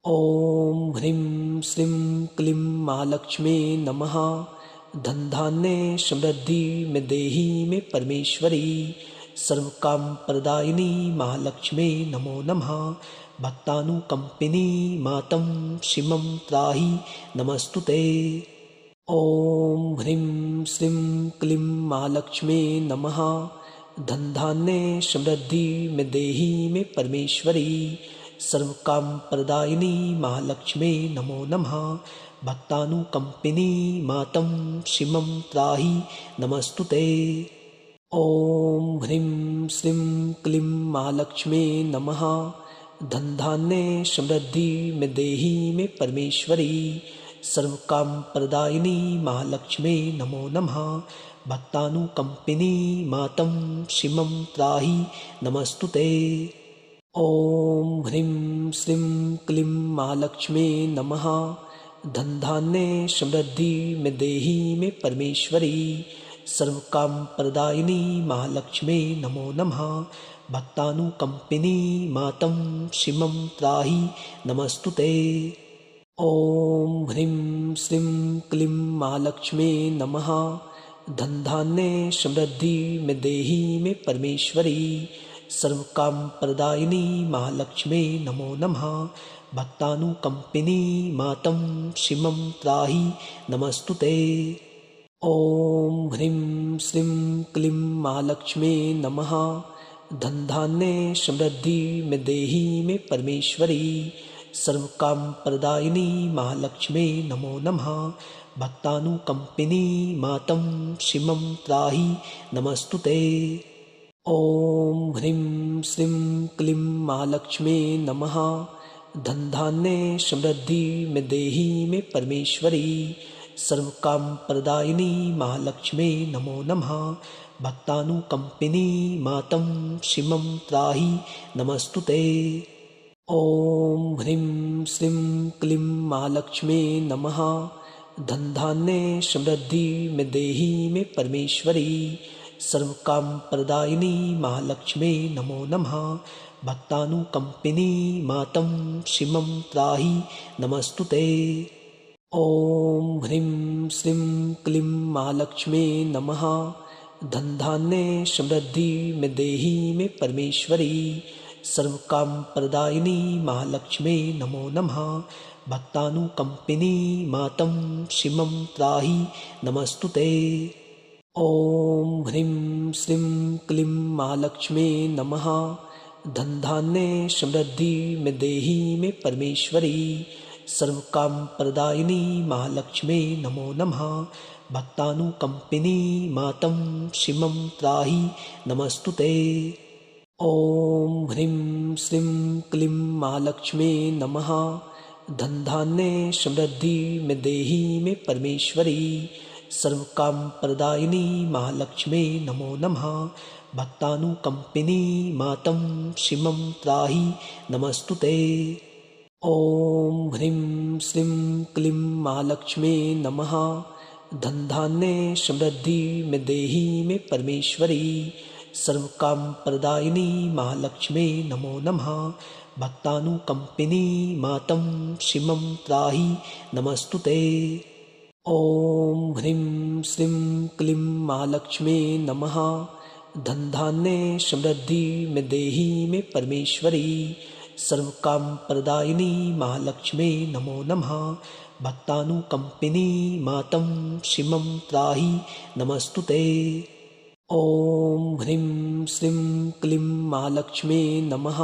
ॐ ह्रीं श्रीं क्लीं महालक्ष्मी नमः। धनधान्य समृद्धि में देहि में परमेश्वरी, सर्वकाम प्रदायिनी महालक्ष्मी नमो नमः। भक्तानुकंपिनी मातं शिवं त्राहि नमस्तुते। ॐ ह्रीं श्रीं क्लीं महालक्ष्मी नमः। धनधान्य समृद्धि में देहि में परमेश्वरी, सर्वकाम प्रदायिनी महालक्ष्मी नमो नमः। भक्तानुकंपिनी मातं शिवं त्राहि नमस्तुते। ॐ ह्रीं श्रीं क्लीं महालक्ष्मी नमः। धनधान्य समृद्धि में देहि में परमेश्वरी, सर्वकाम प्रदायिनी महालक्ष्मी नमो नमः। भक्तानुकंपिनी मातं शिवं त्राहि नमस्तुते। ॐ ह्रीं श्रीं क्लीं महालक्ष्मी नमः। धनधान्य समृद्धि में देहि में परमेश्वरी, सर्वकाम प्रदायिनी महालक्ष्मी नमो नमः। भक्तानुकंपिनी मातं शिवं त्राहि नमस्तुते। ॐ ह्रीं श्रीं क्लीं महालक्ष्मी नमः। धनधान्य समृद्धि में देहि में परमेश्वरी, सर्वकाम प्रदायिनी महालक्ष्मी नमो नमः। भक्तानुकंपिनी मातं शिवं त्राहि नमस्तुते। ॐ ह्रीं श्रीं क्लीं महालक्ष्मी नमः। धनधान्य समृद्धि में देहि में परमेश्वरी, सर्वकाम प्रदायिनी महालक्ष्मी नमो नमः। भक्तानुकंपिनी मातं शिवं त्राहि नमस्तुते। ॐ ह्रीं श्रीं क्लीं महालक्ष्मी नमः। धनधान्य समृद्धि में देहि में परमेश्वरी, सर्वकाम प्रदायिनी महालक्ष्मी नमो नमः। भक्तानुकंपिनी मातं शिवं त्राहि नमस्तुते। ॐ ह्रीं श्रीं क्लीं महालक्ष्मी नमः। धनधान्य समृद्धि में देहि में परमेश्वरी, सर्वकाम प्रदायिनी महालक्ष्मी नमो नमः। भक्तानुकंपिनी मातं शिवं त्राहि नमस्तुते। ॐ ह्रीं श्रीं क्लीं महालक्ष्मी नमः। धनधान्य समृद्धि में देहि में परमेश्वरी, सर्वकाम प्रदायिनी महालक्ष्मी नमो नमः। भक्तानुकंपिनी मातं शिवं त्राहि नमस्तुते। ॐ ह्रीं श्रीं क्लीं महालक्ष्मी नमः। धनधान्य समृद्धि में देहि में परमेश्वरी, सर्वकाम प्रदायिनी महालक्ष्मी नमो नमः। भक्तानुकंपिनी मातं शिवं त्राहि नमस्तुते। ॐ ह्रीं श्रीं क्लीं महालक्ष्मी नमः। धनधान्य समृद्धि में देहि में परमेश्वरी, सर्वकाम प्रदायिनी महालक्ष्मी नमो नमः। भक्तानुकंपिनी मातं शिवं त्राहि नमस्तुते। ॐ ह्रीं श्रीं क्लीं महालक्ष्मी नमः। धनधान्य समृद्धि में देहि में परमेश्वरी, सर्वकाम प्रदायिनी महालक्ष्मी नमो नमः। भक्तानुकंपिनी मातं शिवं त्राहि नमस्तुते। ॐ ह्रीं श्रीं क्लीं महालक्ष्मी नमः। धनधान्य समृद्धि में देहि में परमेश्वरी, सर्वकाम प्रदायिनी महालक्ष्मी नमो नमः। भक्तानुकंपिनी मातं शिवं त्राहि नमस्तुते। ॐ ह्रीं श्रीं क्लीं महालक्ष्मी नमः।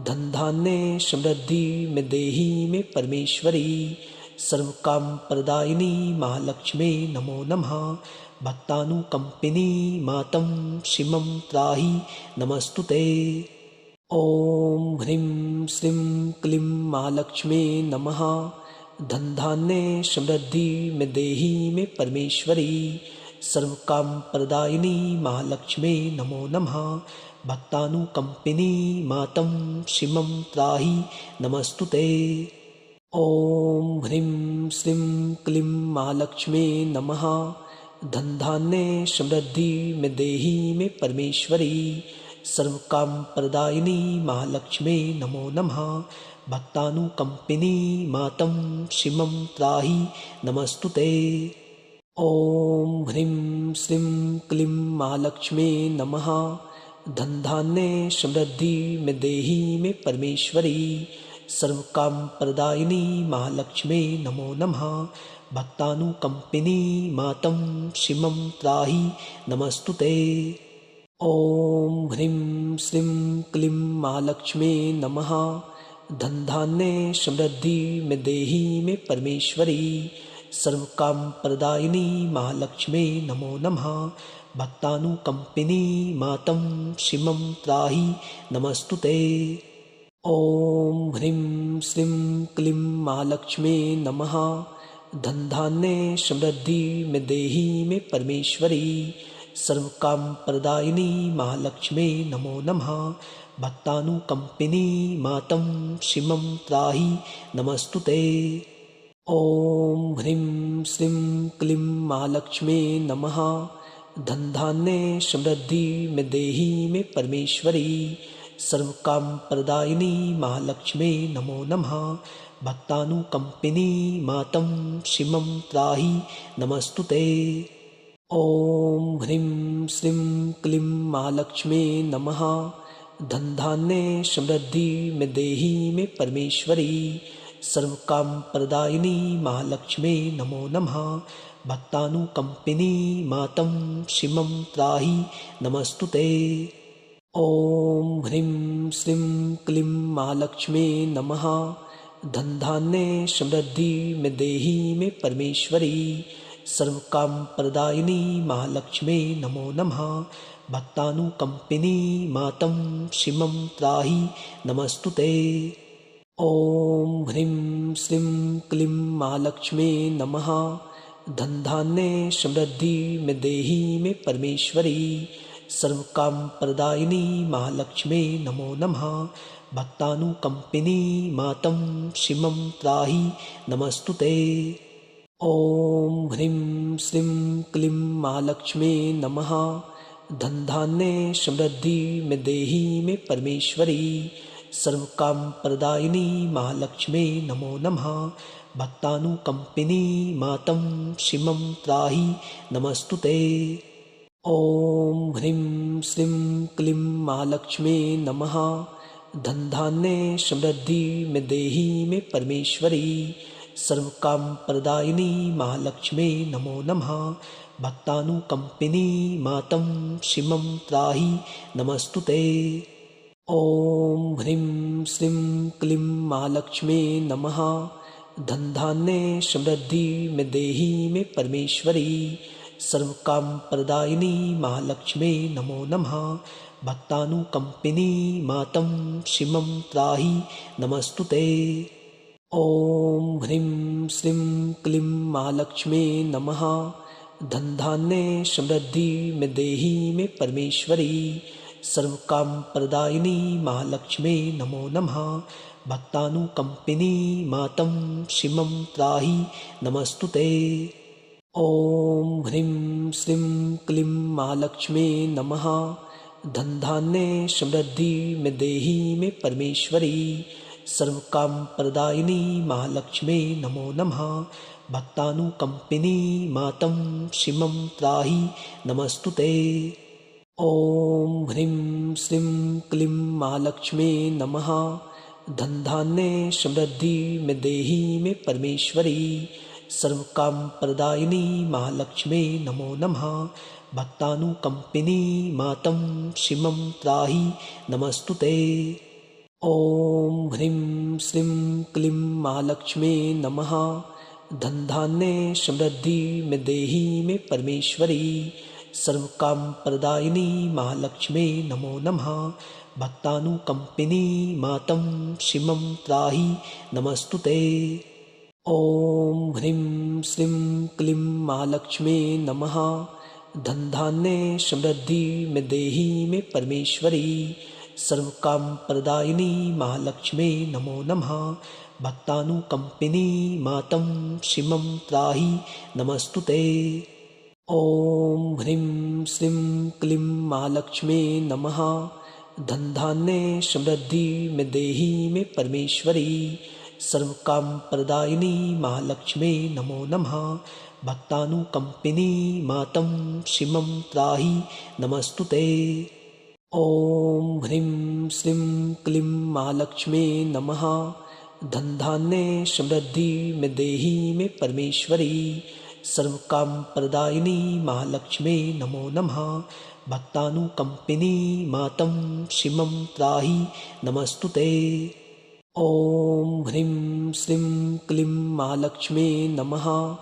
धनधान्य समृद्धि में देहि में परमेश्वरी, सर्वकाम प्रदायिनी महालक्ष्मी नमो नमः। भक्तानुकंपिनी मातं शिवं त्राहि नमस्तुते। ॐ ह्रीं श्रीं क्लीं महालक्ष्मी नमः। धनधान्य समृद्धि में देहि में परमेश्वरी, सर्वकाम प्रदायिनी महालक्ष्मी नमो नमः। भक्तानुकंपिनी मातं शिवं त्राहि नमस्तुते। ॐ ह्रीं श्रीं क्लीं महालक्ष्मी नमः। धनधान्य समृद्धि में देहि में परमेश्वरी, सर्वकाम प्रदायिनी महालक्ष्मी नमो नमः। भक्तानुकम्पिनी मातं शिमं त्राहि नमस्तुते। ॐ ह्रीं श्रीं क्लीं महालक्ष्मी नमः। धनधान्ये समृद्धि में देहि में परमेश्वरी, सर्वकाम प्रदायिनी महालक्ष्मी नमो नमः। भक्तानुकंपिनी मातं शिमं त्राहि नमस्तुते। ॐ ह्रीं श्रीं क्लीं महालक्ष्मी नमः। धनधान्ये समृद्धि में देहि में परमेश्वरी, सर्वकाम प्रदायिनी महालक्ष्मी नमो नमः। भक्तानुकंपिनी मातं शिमं त्राहि नमस्तुते। ॐ ह्रीं श्रीं क्लीं महालक्ष्मी नमः। धनधान्ये समृद्धि में देहि में परमेश्वरी, सर्वकाम प्रदायिनी महालक्ष्मी नमो नमः। भक्तानुकंपिनी मातं शिमं त्राहि नमस्तुते। ॐ ह्रीं श्रीं क्लीं महालक्ष्मी नमः। धनधान्ये समृद्धि में देहि में परमेश्वरी, सर्वकाम प्रदायिनी महालक्ष्मी नमो नमः। भक्तानुकंपिनी मातं शिमं त्राहि नमस्तुते। ॐ ह्रीं श्रीं क्लीं महालक्ष्मी नमः। धनधान्ये समृद्धि में देहि में परमेश्वरी, सर्वकाम प्रदायिनी महालक्ष्मी नमो नमः। भक्तानुकंपिनी मातं शिमं त्राहि नमस्तुते। ॐ ह्रीं श्रीं क्लीं महालक्ष्मी नमः। धनधान्ये समृद्धि में देहि में परमेश्वरी, सर्वकाम प्रदायिनी महालक्ष्मी नमो नमः। भक्तानुकंपिनी मातं शिमं त्राहि नमस्तुते। ॐ ह्रीं श्रीं क्लीं महालक्ष्मी नमः। धनधान्ये समृद्धि में देहि में परमेश्वरी, सर्वकाम प्रदायिनी महालक्ष्मी नमो नमः। भक्तानुकंपिनी मातं शिमं त्राहि नमस्तुते। ॐ ह्रीं श्रीं क्लीं महालक्ष्मी नमः। धनधान्ये समृद्धि में देहि में परमेश्वरी, सर्वकाम प्रदायिनी महालक्ष्मी नमो नमः। भक्तानुकंपिनी मातं शिमं त्राहि नमस्तुते। ॐ ह्रीं श्रीं क्लीं महालक्ष्मी नमः। धनधान्ये समृद्धि में देहि में परमेश्वरी, सर्वकाम प्रदायिनी महालक्ष्मी नमो नमः। भक्तानुकंपिनी मातं शिमं त्राहि नमस्तुते। ॐ ह्रीं श्रीं क्लीं महालक्ष्मी नमः। धनधान्ये समृद्धि में देहि में परमेश्वरी, सर्वकाम प्रदायिनी महालक्ष्मी नमो नमः। भक्तानुकंपिनी मातं शिमं त्राहि नमस्तुते। ॐ ह्रीं श्रीं क्लीं महालक्ष्मी नमः। धनधान्ये समृद्धि में देहि में परमेश्वरी, सर्वकाम प्रदायिनी महालक्ष्मी नमो नमः। भक्तानुकंपिनी मातं शिमं त्राहि नमस्तुते। ॐ ह्रीं श्रीं क्लीं महालक्ष्मी नमः। धनधान्ये समृद्धि में देहि में परमेश्वरी, सर्वकाम प्रदायिनी महालक्ष्मी नमो नमः। भक्तानुकंपिनी मातं शिमं त्राहि नमस्तुते। ॐ ह्रीं श्रीं क्लीं महालक्ष्मी नमः। धनधान्ये समृद्धि में देहि में परमेश्वरी, सर्वकाम प्रदायिनी महालक्ष्मी नमो नमः। भक्तानुकंपिनी मातं शिमं त्राहि नमस्तुते। ॐ ह्रीं श्रीं क्लीं महालक्ष्मी नमः। धनधान्ये समृद्धि में देहि में परमेश्वरी, सर्वकाम प्रदायिनी महालक्ष्मी नमो नमः। भक्तानुकंपिनी मातं शिमं त्राहि नमस्तुते। ॐ ह्रीं श्रीं क्लीं महालक्ष्मी नमः। धनधान्ये समृद्धि में देहि में परमेश्वरी, सर्वकाम प्रदायिनी महालक्ष्मी नमो नमः। भक्तानुकंपिनी मातं शिमं त्राहि नमस्तुते। ॐ ह्रीं श्रीं क्लीं महालक्ष्मी नमः। धनधान्ये समृद्धि में देहि में परमेश्वरी। सर्वकाम प्रदायिनी महालक्ष्मी नमो नमः। भक्तानुकंपिनी मातं शिमं त्राहि नमस्तुते। ओम ह्रीं श्रीं क्लीं महालक्ष्मी नमः। धनधान्ये समृद्धि में देहि में परमेश्वरी। सर्वकाम प्रदायिनी महालक्ष्मी नमो नमः। भक्तानुकंपिनी मातं शिमं त्राहि नमस्तुते। ओम ह्रीं श्रीं क्लीं महालक्ष्मी नमः।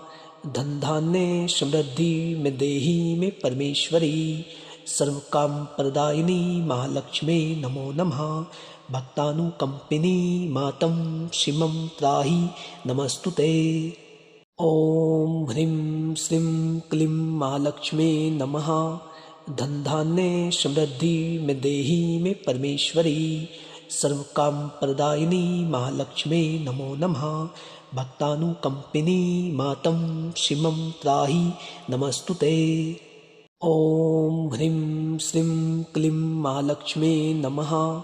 धनधान्ये समृद्धि में देहि में परमेश्वरी। सर्वकाम प्रदायिनी महालक्ष्मी नमो नमः। भक्तानुकंपिनी मातं शिमं त्राहि नमस्तुते। ओम ह्रीं श्रीं क्लीं महालक्ष्मी नमः। धनधान्ये समृद्धि में देहि में परमेश्वरी। सर्वकाम प्रदायिनी महालक्ष्मी नमो नमः। भक्तानुकंपिनी मातं शिमं त्राहि नमस्तुते। ओम ह्रीं श्रीं क्लीं महालक्ष्मी नमः।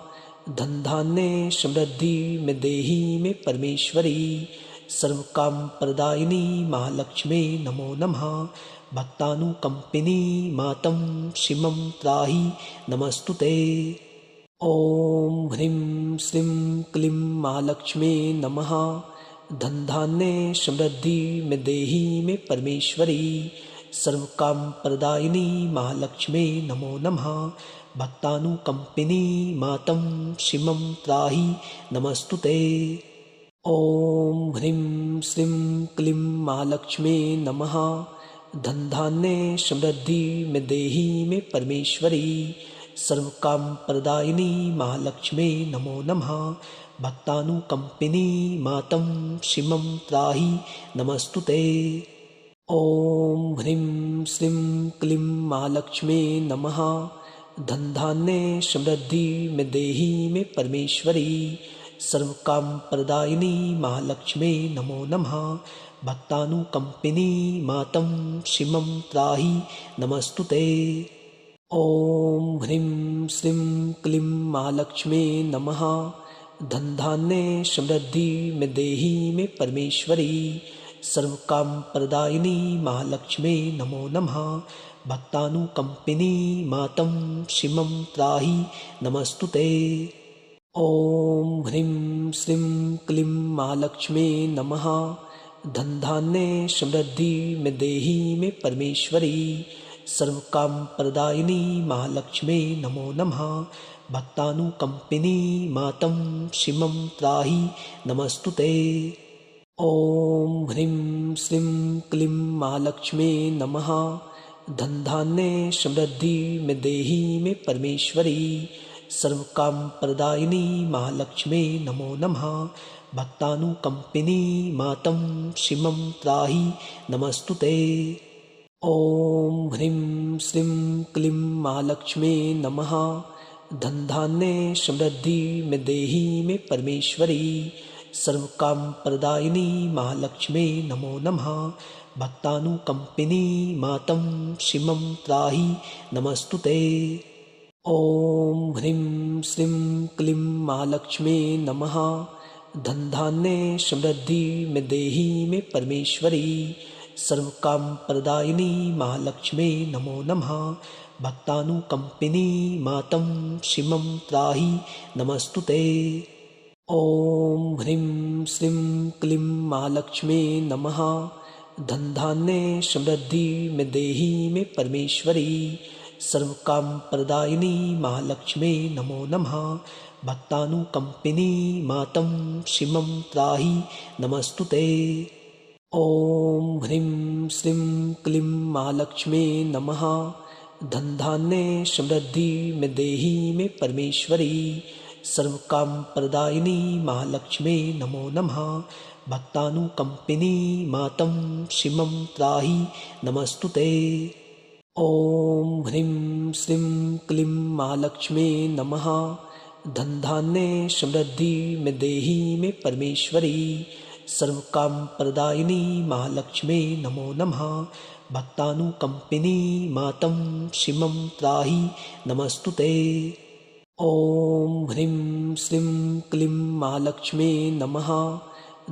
धनधान्ये समृद्धि में देहि में परमेश्वरी। सर्वकाम प्रदायिनी महालक्ष्मी नमो नमः। भक्तानुकंपिनी मातं शिमं त्राहि नमस्तुते। ओम ह्रीं श्रीं क्लीं महालक्ष्मी नमः। धनधान्ये समृद्धि में देहि में परमेश्वरी। सर्वकाम प्रदायिनी महालक्ष्मी नमो नमः। भक्तानुकंपिनी मातं शिमं त्राहि नमस्तुते। ओम ह्रीं श्रीं क्लीं महालक्ष्मी नमः। धनधान्ये समृद्धि में देहि में परमेश्वरी। सर्वकाम प्रदायिनी महालक्ष्मी नमो नमः। भक्तानुकंपिनी मातं शिमं त्राहि नमस्तुते। ओम ह्रीं श्रीं क्लीं महालक्ष्मी नमः। धनधान्ये समृद्धि में देहि में परमेश्वरी। सर्वकाम प्रदायिनी महालक्ष्मी नमो नमः। भक्तानुकंपिनी मातं शिमं त्राहि नमस्तुते। ओम ह्रीं श्रीं क्लीं महालक्ष्मी नमः। धनधान्ये समृद्धि में देहि में परमेश्वरी। सर्वकाम प्रदायिनी महालक्ष्मी नमो नमः। भक्तानुकंपिनी मातं शिमं त्राहि नमस्तुते। ओम ह्रीं श्रीं क्लीं महालक्ष्मी नमः। धनधान्ये समृद्धि में देहि में परमेश्वरी। सर्वकाम प्रदायिनी महालक्ष्मी नमो नमः। भक्तानुकंपिनी मातं शिमं त्राहि नमस्तुते। ओम ह्रीं श्रीं क्लीं महालक्ष्मी नमः। धनधान्ये समृद्धि में देहि में परमेश्वरी। सर्वकाम प्रदायिनी महालक्ष्मी नमो नमः। भक्तानुकंपिनी मातं शिमं त्राहि नमस्तुते। ओम ह्रीं श्रीं क्लीं महालक्ष्मी नमः। धनधान्ये समृद्धि में देहि में परमेश्वरी। सर्वकाम प्रदायिनी महालक्ष्मी नमो नमः। भक्तानुकंपिनी मातं शिमं त्राहि नमस्तुते। ओम ह्रीं श्रीं क्लीं महालक्ष्मी नमः। धनधान्ये समृद्धि में देहि में परमेश्वरी। सर्वकाम प्रदायिनी महालक्ष्मी नमो नमः। भक्तानुकंपिनी मातं शिमं त्राहि नमस्तुते। ओम ह्रीं श्रीं क्लीं महालक्ष्मी नमः। धनधान्ये समृद्धि में देहि में परमेश्वरी। सर्वकाम प्रदायिनी महालक्ष्मी नमो नमः। भक्तानुकंपिनी मातं शिमं त्राहि नमस्तुते। ओम ह्रीं श्रीं क्लीं महालक्ष्मी नमः। धनधान्ये समृद्धि में देहि में परमेश्वरी। सर्वकाम प्रदायिनी महालक्ष्मी नमो नमः। भक्तानुकंपिनी मातं शिमं त्राहि नमस्तुते। ओम ह्रीं श्रीं क्लीं महालक्ष्मी नमः। धनधान्ये समृद्धि में देहि में परमेश्वरी। सर्वकाम प्रदायिनी महालक्ष्मी नमो नमः। भक्तानुकंपिनी मातं शिमं त्राहि नमस्तुते। ॐ ह्रीं श्रीं क्लीं महालक्ष्मी नमः।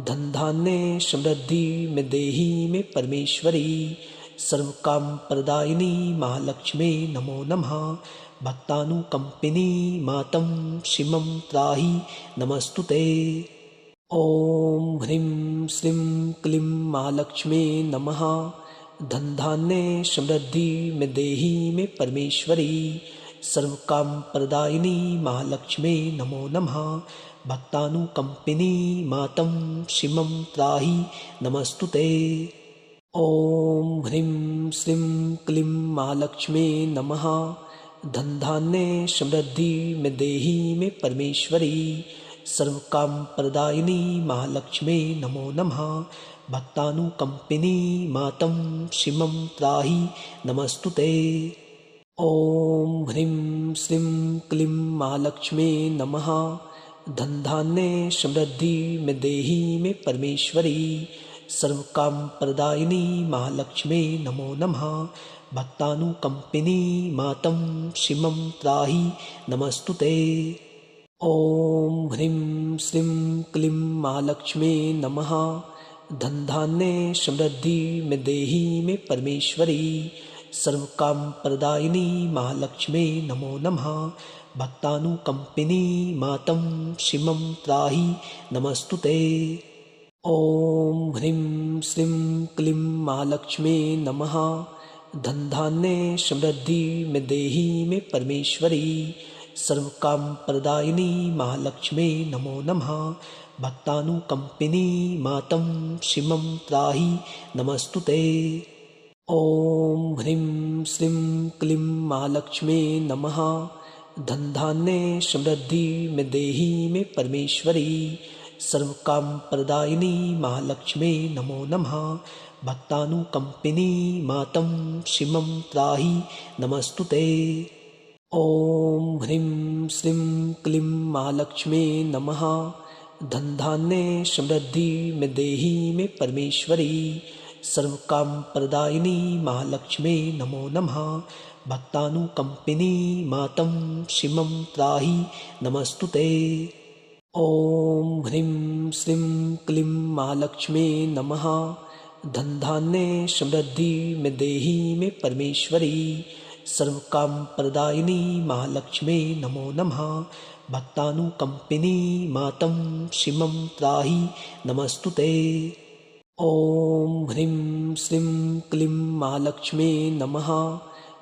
धनधान्ये समृद्धि में देहि में परमेश्वरी, सर्वकाम प्रदायिनी महालक्ष्मी नमो नमः। भक्तानुकंपिनी मातं शिमं त्राहि नमस्तुते। ॐ ह्रीं श्रीं क्लीं महालक्ष्मी नमः। धनधान्ये समृद्धि में देहि में परमेश्वरी, सर्वकाम प्रदायिनी महालक्ष्मी नमो नमः। भक्तानुकंपिनी मातं शिमं त्राहि नमस्तुते। ॐ ह्रीं श्रीं क्लीं महालक्ष्मी नमः। धनधान्ये समृद्धि में देहि में परमेश्वरी, सर्वकाम प्रदायिनी महालक्ष्मी नमो नमः। भक्तानुकंपिनी मातं शिमं त्राहि नमस्तुते। ॐ ह्रीं श्रीं क्लीं महालक्ष्मी नमः। धनधान्ये समृद्धि में देहि में परमेश्वरी, सर्वकाम प्रदायिनी महालक्ष्मी नमो नमः। भक्तानुकंपिनी मातं शिमं त्राहि नमस्तुते। ॐ ह्रीं श्रीं क्लीं महालक्ष्मी नमः। धनधान्ये समृद्धि में देहि में परमेश्वरी, सर्वकाम प्रदायिनी महालक्ष्मी नमो नमः। भक्तानुकंपिनी मातं शिमं त्राहि नमस्तुते। ॐ ह्रीं श्रीं क्लीं महालक्ष्मी नमः। धनधान्ये समृद्धि में देहि में परमेश्वरी, सर्वकाम प्रदायिनी महालक्ष्मी नमो नमः। भक्तानुकंपिनी मातं शिमं त्राहि नमस्तुते। ॐ ह्रीं श्रीं क्लीं महालक्ष्मी नमः। धनधान्ये समृद्धि में देहि में परमेश्वरी, सर्वकाम प्रदायिनी महालक्ष्मी नमो नमः। भक्तानुकंपिनी मातं शिमं त्राहि नमस्तुते। ॐ ह्रीं श्रीं क्लीं महालक्ष्मी नमः। धनधान्ये समृद्धि में देहि में परमेश्वरी, सर्वकाम प्रदायिनी महालक्ष्मी नमो नमः। भक्तानुकंपिनी मातं शिमं त्राहि नमस्तुते। ॐ ह्रीं श्रीं क्लीं महालक्ष्मी नमः। धनधान्ये समृद्धि में देहि में परमेश्वरी, सर्वकाम प्रदायिनी महालक्ष्मी नमो नमः। भक्तानुकंपिनी मातं शिमं त्राहि नमस्तुते। ॐ ह्रीं श्रीं क्लीं महालक्ष्मी नमः।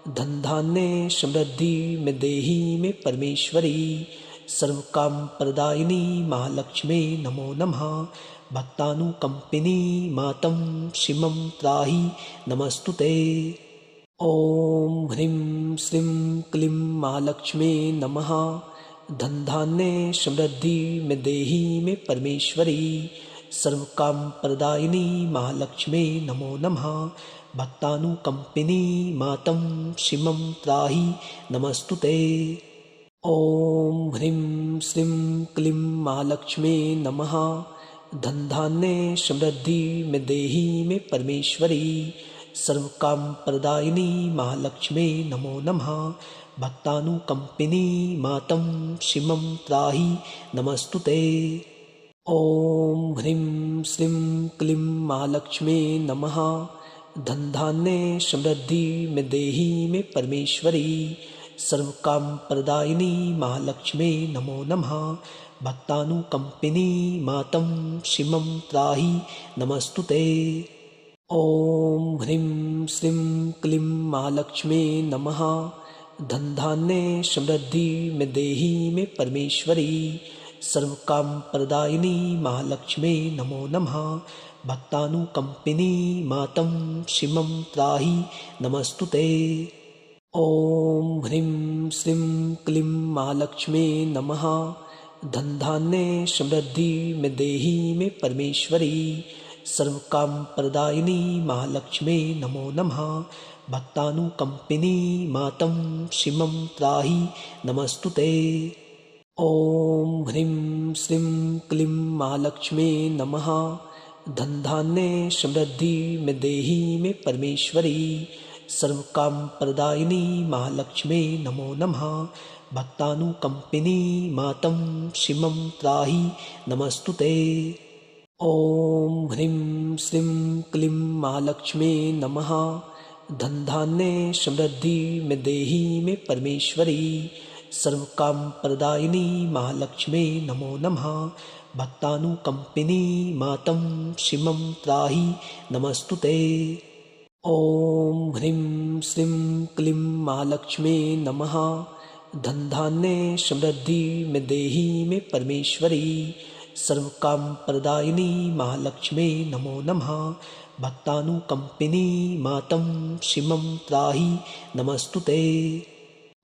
धनधान्ये समृद्धि में देहि में परमेश्वरी, सर्वकाम प्रदायिनी महालक्ष्मी नमो नमः। भक्तानुकंपिनी मातं शिमं त्राहि नमस्तुते। ॐ ह्रीं श्रीं क्लीं महालक्ष्मी नमः। धनधान्ये समृद्धि में देहि में परमेश्वरी, सर्वकाम प्रदायिनी महालक्ष्मी नमो नमः। भक्तानुकंपिनी मातं शिमं त्राहि नमस्तुते। ॐ ह्रीं श्रीं क्लीं महालक्ष्मी नमः। धनधान्ये समृद्धि में देहि में परमेश्वरी, सर्वकाम प्रदायिनी महालक्ष्मी नमो नमः। भक्तानुकंपिनी मातं शिमं त्राहि नमस्तुते। ॐ ह्रीं श्रीं क्लीं महालक्ष्मी नमः। धनधान्ये समृद्धि में देहि में परमेश्वरी, सर्वकाम प्रदायिनी महालक्ष्मी नमो नमः। भक्तानुकंपिनी मातं शिमं त्राहि नमस्तुते। ॐ ह्रीं श्रीं क्लीं महालक्ष्मी नमः। धनधान्ये समृद्धि में देहि में परमेश्वरी, सर्वकाम प्रदायिनी महालक्ष्मी नमो नमः। भक्तानुकंपिनी मातं शिमं त्राहि नमस्तुते। ॐ ह्रीं श्रीं क्लीं महालक्ष्मी नमः। धनधान्ये समृद्धि में देहि में परमेश्वरी, सर्वकाम प्रदायिनी महालक्ष्मी नमो नमः। भक्तानुकंपिनी मातं शिमं त्राहि नमस्तुते। ॐ ह्रीं श्रीं क्लीं महालक्ष्मी नमः। धनधान्ये समृद्धि में देहि में परमेश्वरी, सर्वकाम प्रदायिनी महालक्ष्मी नमो नमः। भक्तानुकम्पिनी मातं क्षिमं त्राहि नमस्तुते। ॐ ह्रीं श्रीं क्लीं महालक्ष्मी नमः। धनधान्ये समृद्धि में देहि में परमेश्वरी, सर्वकाम प्रदायिनी महालक्ष्मी नमो नमः। भक्तानुकम्पिनी मातं क्षिमं त्राहि नमस्तुते। ॐ ह्रीं श्रीं क्लीं महालक्ष्मी नमः। धनधान्ये समृद्धि में देहि में परमेश्वरी, सर्वकाम प्रदायिनी महालक्ष्मी नमो नमः। भक्तानुकम्पिनी मातं क्षिमं त्राहि नमस्तुते।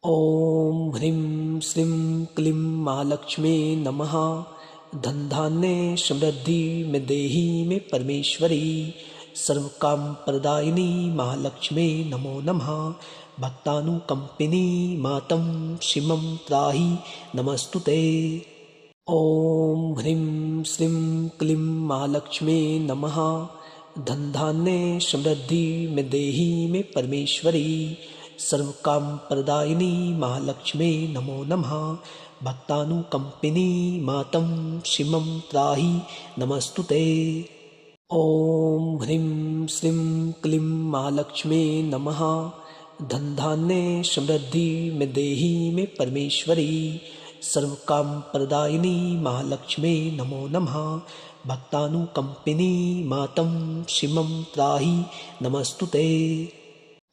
ॐ ह्रीं श्रीं क्लीं महालक्ष्मी नमः। धनधान्ये समृद्धि में देहि में परमेश्वरी, सर्वकाम प्रदायिनी महालक्ष्मी नमो नमः। भक्तानुकम्पिनी मातं क्षिमं त्राहि नमस्तुते। ॐ ह्रीं श्रीं क्लीं महालक्ष्मी नमः। धनधान्ये समृद्धि में देहि में परमेश्वरी, सर्वकाम प्रदायिनी महालक्ष्मी नमो नमः। भक्तानुकम्पिनी मातं क्षिमं त्राहि नमस्तुते। ॐ ह्रीं श्रीं क्लीं महालक्ष्मी नमः। धनधान्ये समृद्धि में देहि में परमेश्वरी, सर्वकाम प्रदायिनी महालक्ष्मी नमो नमः। भक्तानुकम्पिनी मातं क्षिमं त्राहि नमस्तुते।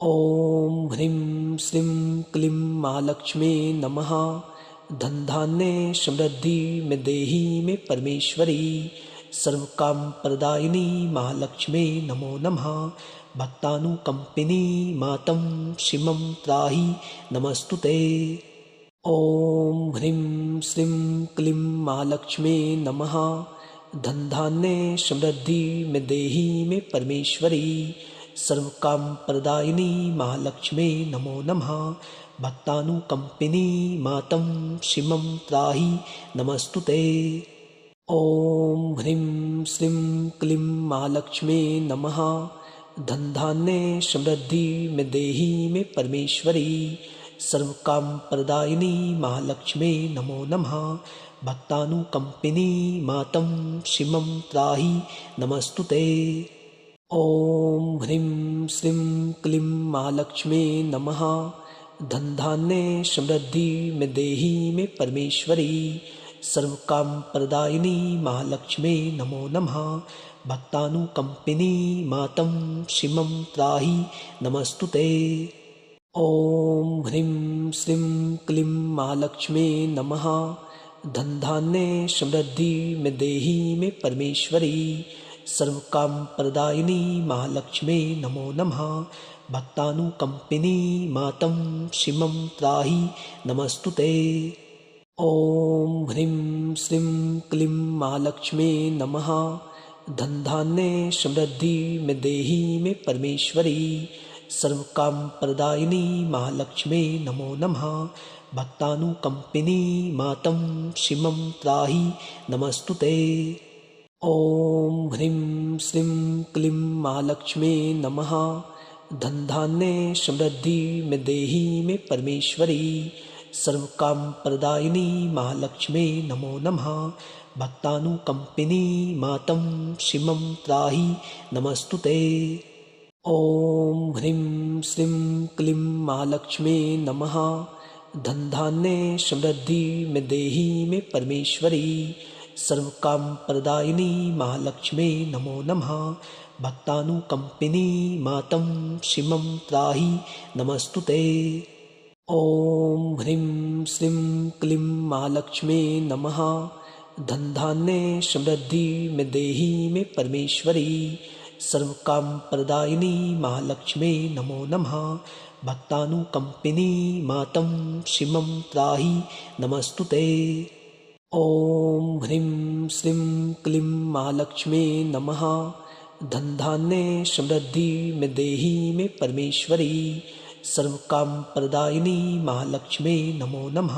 ॐ ह्रीं श्रीं क्लीं महालक्ष्मी नमः। धनधान्ये समृद्धि में देहि में परमेश्वरी, सर्वकाम प्रदायिनी महालक्ष्मी नमो नमः। भक्तानुकम्पिनी मातं क्षिमं त्राहि नमस्तुते। ॐ ह्रीं श्रीं क्लीं महालक्ष्मी नमः। धनधान्ये समृद्धि में देहि में परमेश्वरी, सर्वकाम प्रदायिनी महालक्ष्मी नमो नमः। भक्तानुकम्पिनी मातं क्षिमं त्राहि नमस्तुते। ॐ ह्रीं श्रीं क्लीं महालक्ष्मी नमः। धनधान्ये समृद्धि में देहि में परमेश्वरी, सर्वकाम प्रदायिनी महालक्ष्मी नमो नमः। भक्तानुकम्पिनी मातं क्षिमं त्राहि नमस्तुते। ॐ ह्रीं श्रीं क्लीं महालक्ष्मी नमः। धनधान्ये समृद्धि में देहि में परमेश्वरी, सर्वकाम प्रदायिनी महालक्ष्मी नमो नमः। भक्तानुकम्पिनी मातं क्षिमं त्राहि नमस्तुते। ॐ ह्रीं श्रीं क्लीं महालक्ष्मी नमः। धनधान्ये समृद्धि में देहि में परमेश्वरी, सर्वकाम प्रदायिनी महालक्ष्मी नमो नमः। भक्तानुकम्पिनी मातं क्षिमं त्राहि नमस्तुते। ॐ ह्रीं श्रीं क्लीं महालक्ष्मी नमः। धनधान्ये समृद्धि में देहि में परमेश्वरी, सर्वकाम प्रदायिनी महालक्ष्मी नमो नमः। भक्तानुकम्पिनी मातं क्षिमं त्राहि नमस्तुते। ॐ ह्रीं श्रीं क्लीं महालक्ष्मी नमः। धनधान्ये समृद्धि में देहि में परमेश्वरी, सर्वकाम प्रदायिनी महालक्ष्मी नमो नमः। भक्तानुकम्पिनी मातं क्षिमं त्राहि नमस्तुते। ॐ ह्रीं श्रीं क्लीं महालक्ष्मी नमः। धनधान्ये समृद्धि में देहि में परमेश्वरी, सर्वकाम प्रदायिनी महालक्ष्मी नमो नमः। भक्तानुकम्पिनी मातं क्षिमं त्राहि नमस्तुते। ॐ ह्रीं श्रीं क्लीं महालक्ष्मी नमः। धनधान्ये समृद्धि में देहि में परमेश्वरी, सर्वकाम प्रदायिनी महालक्ष्मी नमो नमः। भक्तानुकम्पिनी मातं क्षिमं त्राहि नमस्तुते। ॐ ह्रीं श्रीं क्लीं महालक्ष्मी नमः। धनधान्ये समृद्धि में देहि में परमेश्वरी, सर्वकाम प्रदायिनी महालक्ष्मी नमो नमः।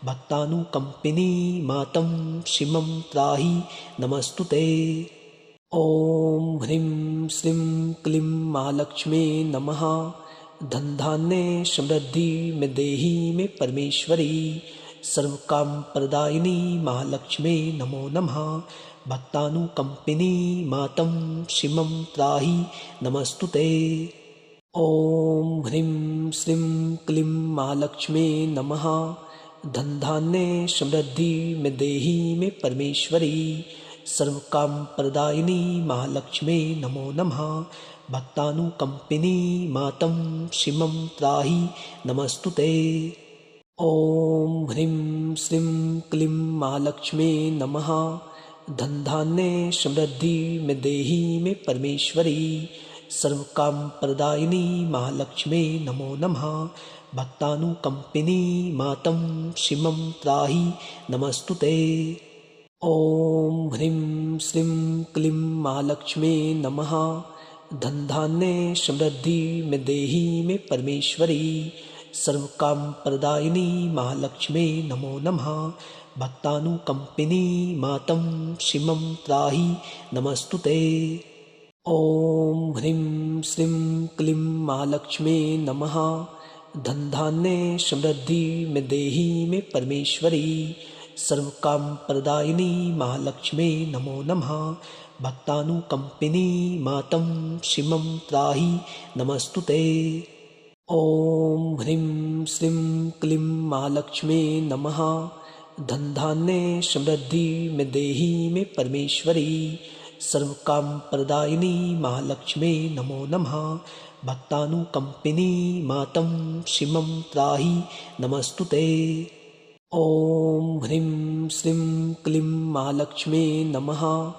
भक्तानुकम्पिनी मातं क्षिमं त्राहि नमस्तुते। ॐ ह्रीं श्रीं क्लीं महालक्ष्मी नमः। धनधान्ये समृद्धि में देहि में परमेश्वरी। सर्वकाम प्रदायिनी महालक्ष्मी नमो नमः। भक्तानुकंपिनी मातं शिमं त्राहि नमस्तुते। ओम ह्रीं श्रीं क्लीं महालक्ष्मी नमः। धनधान्ये समृद्धि में देहि में परमेश्वरी। सर्वकाम प्रदायिनी महालक्ष्मी नमो नमः। भक्तानुकंपिनी मातं शिमं त्राहि नमस्तुते। ओम ह्रीं श्रीं क्लीं महालक्ष्मी नमः। धनधान्ये समृद्धि में देहि में परमेश्वरी। सर्वकाम प्रदायिनी महालक्ष्मी नमो नमः। भक्तानुकंपिनी मातं शिमं त्राहि नमस्तुते। ओम ह्रीं श्रीं क्लीं महालक्ष्मी नमः। धनधान्ये समृद्धि में देहि में परमेश्वरी। सर्वकाम प्रदायिनी महालक्ष्मी नमो नमः। भक्तानुकंपिनी मातं शिमं त्राहि नमस्तुते। ओम ह्रीं श्रीं क्लीं महालक्ष्मी नमः। धनधान्ये समृद्धि में देहि में परमेश्वरी। सर्वकाम प्रदायिनी महालक्ष्मी नमो नमः। भक्तानुकंपिनी मातं शिमं त्राहि नमस्तुते। ओम ह्रीं श्रीं क्लीं महालक्ष्मी नमः। धनधान्ये समृद्धि में देहि में परमेश्वरी। सर्वकाम प्रदायिनी महालक्ष्मी नमो नमः। भक्तानुकंपिनी मातं शिमं त्राहि नमस्तुते। ओम ह्रीं श्रीं क्लीं महालक्ष्मी नमः।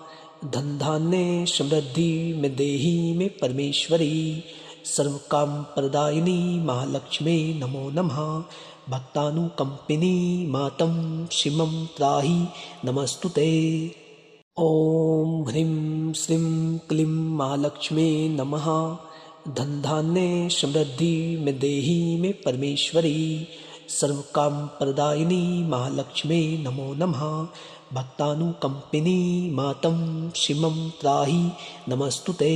धनधान्ये समृद्धि में देहि में परमेश्वरी। सर्वकाम प्रदायिनी महालक्ष्मी नमो नमः। भक्तानुकंपिनी मातं शिमं त्राहि नमस्तुते। ओम ह्रीं श्रीं क्लीं महालक्ष्मी नमः। धनधान्ये समृद्धि में देहि में परमेश्वरी। सर्वकाम प्रदायिनी महालक्ष्मी नमो नमः। भक्तानुकंपिनी मातं शिमं त्राहि नमस्तुते।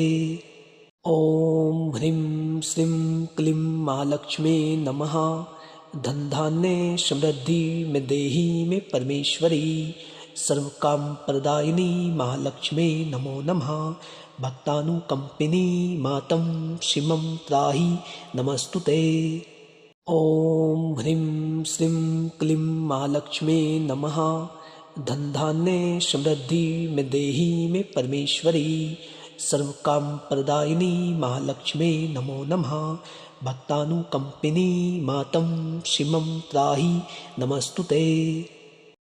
ओम ह्रीं श्रीं क्लीं महालक्ष्मी नमः। धनधान्ये समृद्धि में देहि में परमेश्वरी। सर्वकाम प्रदायिनी महालक्ष्मी नमो नमः। भक्तानुकंपिनी मातं शिमं त्राहि नमस्तुते। ओम ह्रीं श्रीं क्लीं महालक्ष्मी नमः। धनधान्ये समृद्धि में देहि में परमेश्वरी। सर्वकाम प्रदायिनी महालक्ष्मी नमो नमः। भक्तानुकंपिनी मातं शिमं त्राहि नमस्तुते।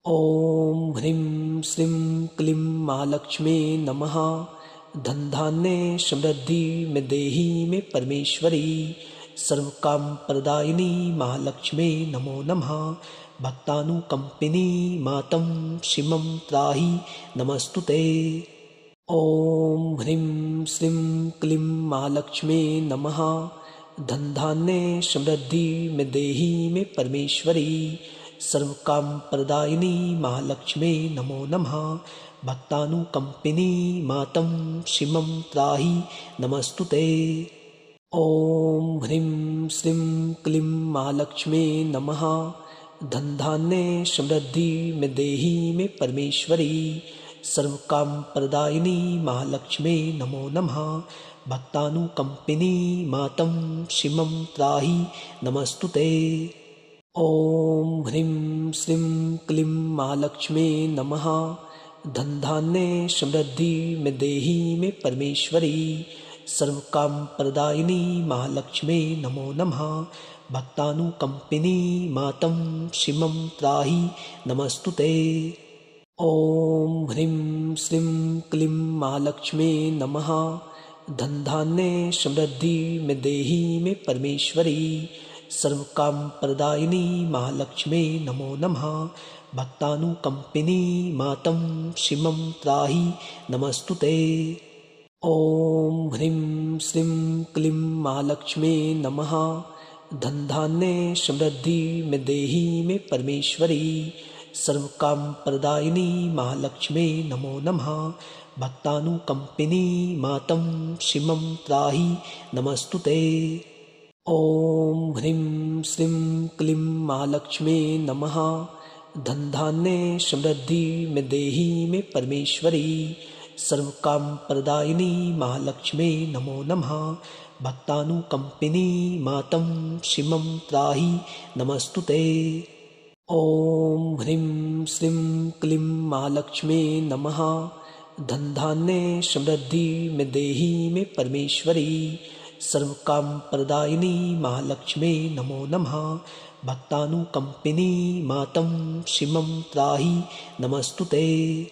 ओम ह्रीं श्रीं क्लीं महालक्ष्मी नमः। धनधान्ये समृद्धि में देहि में परमेश्वरी। सर्वकाम प्रदायिनी महालक्ष्मी नमो नमः। भक्तानुकंपिनी मातं शिमं त्राहि नमस्तुते। ओम ह्रीं श्रीं क्लीं महालक्ष्मी नमः। धनधान्ये समृद्धि में देहि में परमेश्वरी। सर्वकाम प्रदायिनी महालक्ष्मी नमो नमः। भक्तानुकंपिनी मातं शिमं त्राहि नमस्तुते। ओम ह्रीं श्रीं क्लीं महालक्ष्मी नमः। धनधान्ये समृद्धि में देहि में परमेश्वरी। सर्वकाम प्रदायिनी महालक्ष्मी नमो नमः। भक्तानुकंपिनी मातं शिमं त्राहि नमस्तुते। ओम ह्रीं श्रीं क्लीं महालक्ष्मी नमः। धनधान्ये समृद्धि में देहि में परमेश्वरी। सर्वकाम प्रदायिनी महालक्ष्मी नमो नमः। भक्तानुकंपिनी मातं शिमं त्राहि नमस्तुते। ओम ह्रीं श्रीं क्लीं महालक्ष्मी नमः। धनधान्ये समृद्धि में देहि में परमेश्वरी। सर्वकाम प्रदायिनी महालक्ष्मी नमो नमः। भक्तानुकंपिनी मातं शिमं त्राहि नमस्तुते। ओम ह्रीं श्रीं क्लीं महालक्ष्मी नमः। धनधान्ये समृद्धि में देहि में परमेश्वरी। सर्वकाम प्रदायिनी महालक्ष्मी नमो नमः। भक्तानुकंपिनी मातं शिमं त्राहि नमस्तुते। ॐ ह्रीं श्रीं क्लीं महालक्ष्मी नमः। धन धान्य समृद्धि में देही में परमेश्वरी, सर्व काम प्रदायिनी महालक्ष्मी नमो नमः। भक्तानुकंपिनी मातं शिमं त्राहि नमस्तुते। ॐ ह्रीं श्रीं क्लीं महालक्ष्मी नमः। धन धान्य समृद्धि में देही में परमेश्वरी, सर्व काम प्रदायिनी महालक्ष्मी नमो नमः। भक्तानुकंपिनी मातं शिमं त्राहि नमस्तुते।